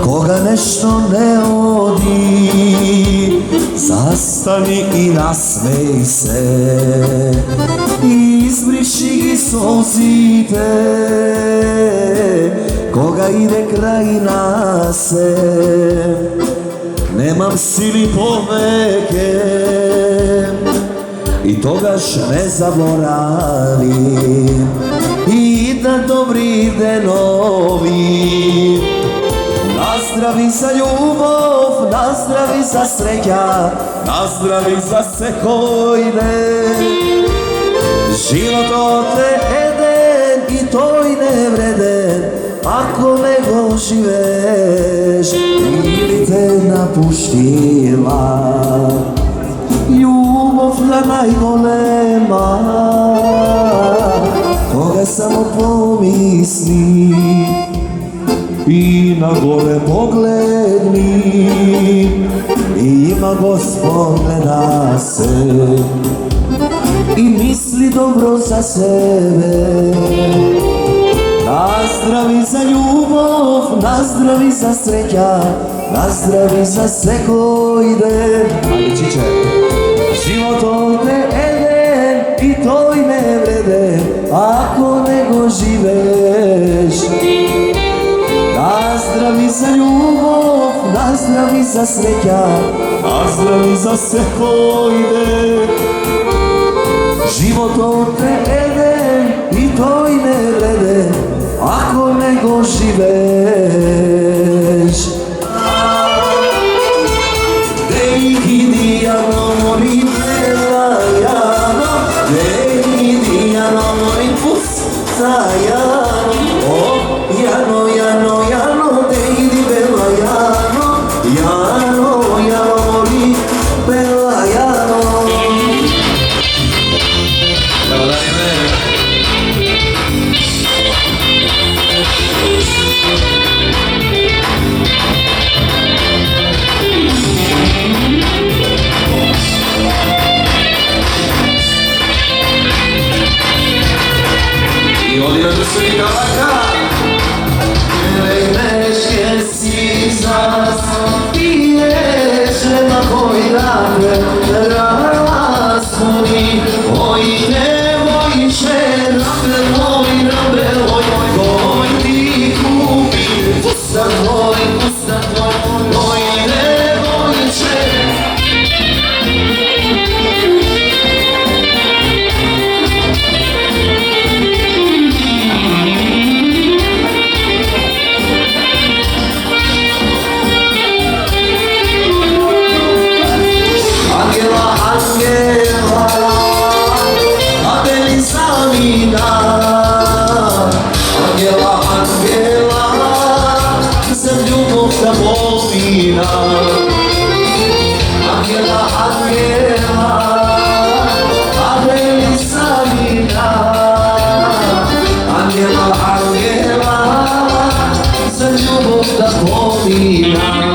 Кога нешто не оди, застани и насмеј се, избриши ги солзите. Кога иде крај нас се, немам сили повеќе, и тогаш не заборави, и да добри денови. Наздрави за љубов, наздрави за среќа, наздрави за секој ден. Животот е еден и тој не вреден, ако не го живееш или те напуштила. Љубовта најголема, кога само помисли и нагоре погледни, и има Господ гледа се и мисли добро за себе. Наздрави за љубов, наздрави за среќа, наздрави за секој ден. Ајде, чиче. Животот е еден и тој не вреден, ако не го живееш. Наздрави за љубов, наздрави за среќа, наздрави за секој ден. Животот е еден и тој не вреден, ако не го живееш. Дејки дијано мори пелајано, дејки дијано мори пустајано. О, јано, јано, јано, дејки пелајано, јано, јано мори пелајано. I odjel do svega laka, ne esqueci zas, i na koji rasuni, oj nevojče, rabe, oj ti kupi, pusta tvoj, oj nevojče. Angela, za ljubov da pomina.